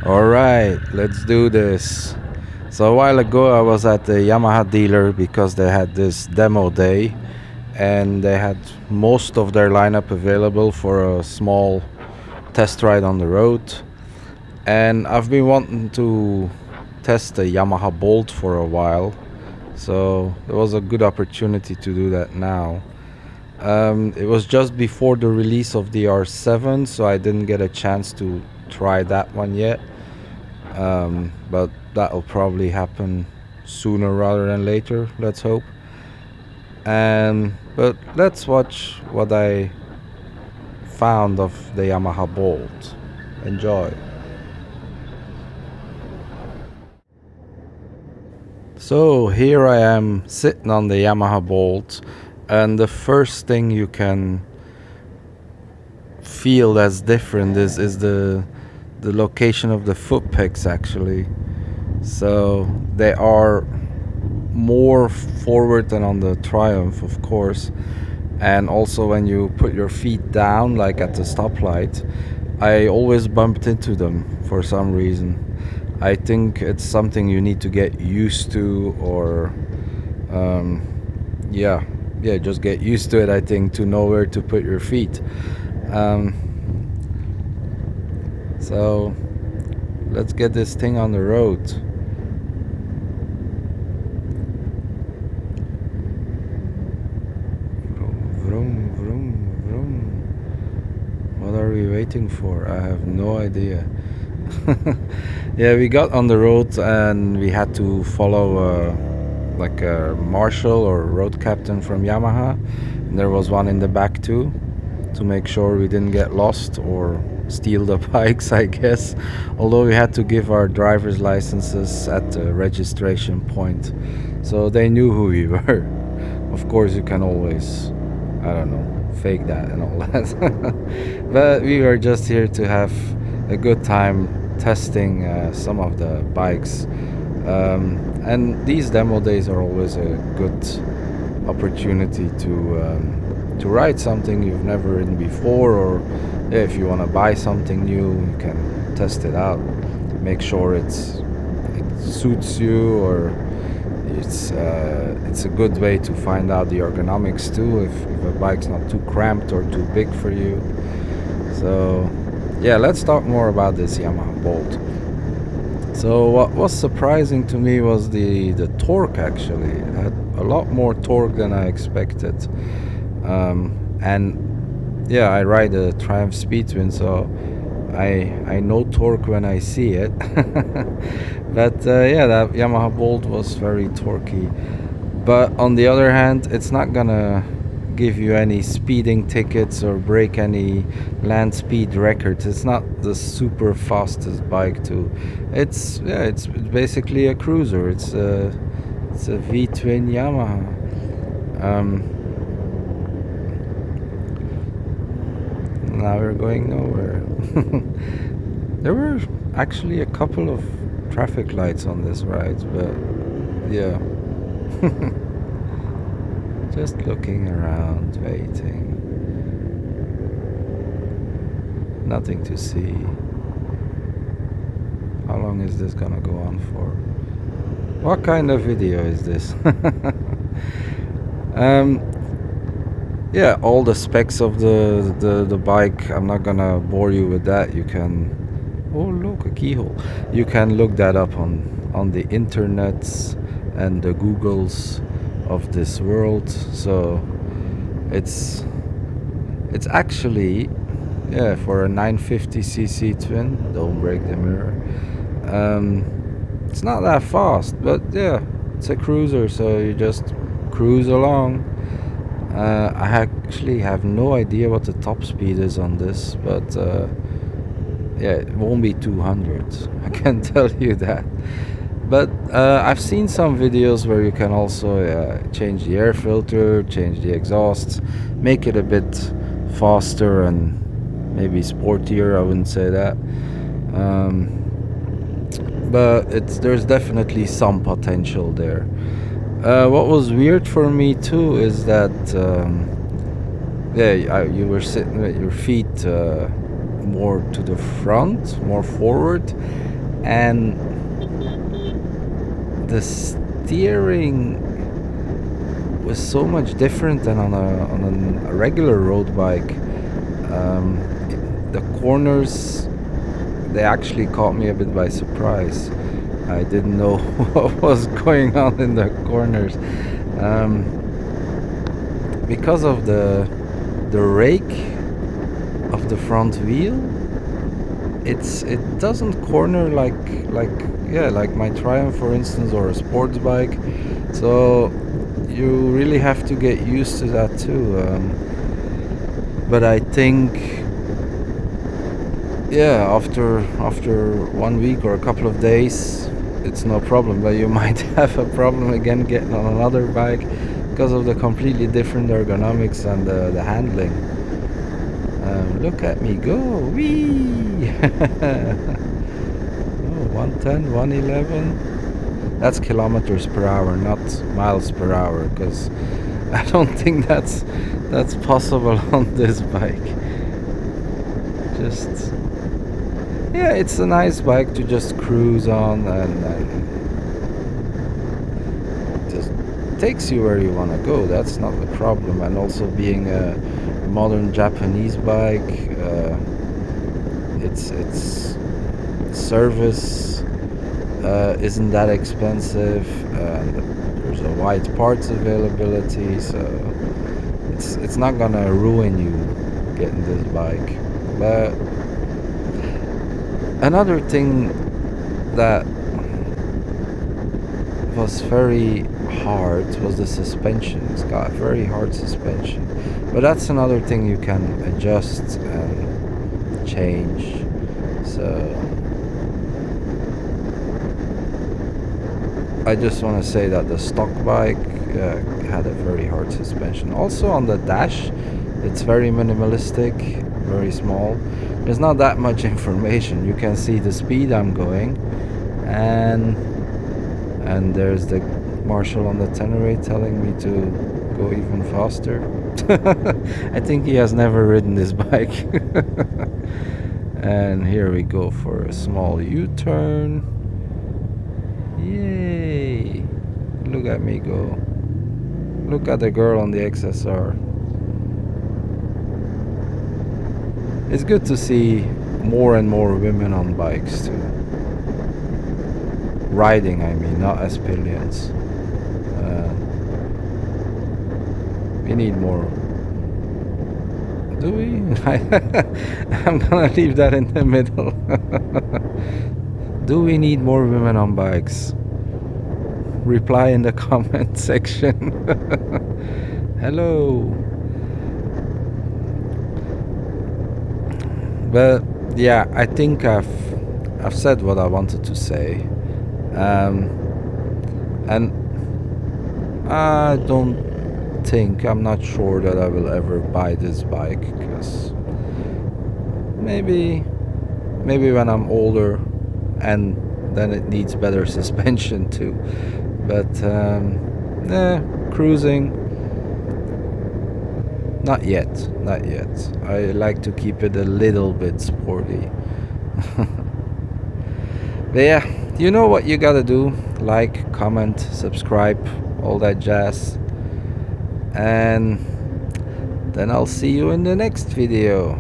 All right, let's do this. So a while ago, I was at the Yamaha dealer because they had this demo day, and they had most of their lineup available for a small test ride on the road. And I've been wanting to test the Yamaha Bolt for a while, so it was a good opportunity to do that now. It was just before the release of the R7, so I didn't get a chance to try that one yet. But that'll probably happen sooner rather than later, let's hope. But let's watch what I found of the Yamaha Bolt. Enjoy. So here I am sitting on the Yamaha Bolt, and the first thing you can feel that's different is the location of the foot pegs actually. So they are more forward than on the Triumph, of course. And also when you put your feet down, like at the stoplight, I always bumped into them for some reason. I think it's something you need to get used to, or um, yeah, just get used to it. I think to know where to put your feet. Um, so let's get this thing on the road. Vroom, vroom, vroom. What are we waiting for? I have no idea. Yeah, we got on the road and we had to follow like a marshal or road captain from Yamaha. And there was one in the back too, to make sure we didn't get lost or steal the bikes, I guess. Although we had to give our driver's licenses at the registration point, so they knew who we were. Of course, you can always, I don't know, fake that and all that. But we were just here to have a good time testing some of the bikes. And these demo days are always a good opportunity to ride something you've never ridden before, or if you want to buy something new, you can test it out, make sure it suits you, or it's a good way to find out the ergonomics too, if a bike's not too cramped or too big for you. So yeah, let's talk more about this Yamaha Bolt. So what was surprising to me was the torque. Actually, it had a lot more torque than I expected. And yeah, I ride a Triumph Speed Twin, so I know torque when I see it. But yeah, that Yamaha Bolt was very torquey. But on the other hand, it's not gonna give you any speeding tickets or break any land speed records. It's not the super fastest bike too. It's basically a cruiser. It's a V twin Yamaha. Now we're going nowhere. There were actually a couple of traffic lights on this ride, but yeah. Just looking around, waiting. Nothing to see. How long is this gonna go on for? What kind of video is this? Yeah, all the specs of the bike. I'm not gonna bore you with that. You can. Oh, look, a keyhole. You can look that up on the internets and the Googles of this world. So it's actually, yeah, for a 950cc twin. Don't break the mirror. It's not that fast, but yeah, it's a cruiser, so you just cruise along. I actually have no idea what the top speed is on this, but yeah, it won't be 200. I can tell you that. But I've seen some videos where you can also change the air filter, change the exhausts, make it a bit faster and maybe sportier. I wouldn't say that. But there's definitely some potential there. What was weird for me too is that you were sitting with your feet more to the front, more forward, and the steering was so much different than on a regular road bike. The corners, they actually caught me a bit by surprise. I didn't know what was going on in the corners. Because of the rake of the front wheel, it doesn't corner like my Triumph, for instance, or a sports bike. So you really have to get used to that too. But I think, yeah, after 1 week or a couple of days, it's no problem. But you might have a problem again getting on another bike because of the completely different ergonomics and the handling. Look at me go! Whee! Oh, 110, 111. That's kilometers per hour, not miles per hour, because I don't think that's possible on this bike. Just, yeah, it's a nice bike to just cruise on, and just takes you where you want to go. That's not the problem. And also being a modern Japanese bike, its service isn't that expensive, and there's a wide parts availability, so it's not gonna ruin you getting this bike. But another thing that was very hard was the suspension. It's got very hard suspension, but that's another thing you can adjust and change. So I just want to say that the stock bike had a very hard suspension. Also on the dash, it's very minimalistic, very small. There's not that much information. You can see the speed I'm going, and there's the marshal on the Tenere telling me to go even faster. I think he has never ridden this bike. And here we go for a small U-turn. Yay! Look at me go. Look at the girl on the XSR. It's good to see more and more women on bikes too. Riding, I mean, not as pillions. We need more. Do we? I'm gonna leave that in the middle. Do we need more women on bikes? Reply in the comment section. Hello. But yeah, I think I've said what I wanted to say, and I'm not sure that I will ever buy this bike, because maybe when I'm older, and then it needs better suspension too. But cruising, not yet. I like to keep it a little bit sporty. But yeah, you know what you gotta do: like, comment, subscribe, all that jazz. And then I'll see you in the next video.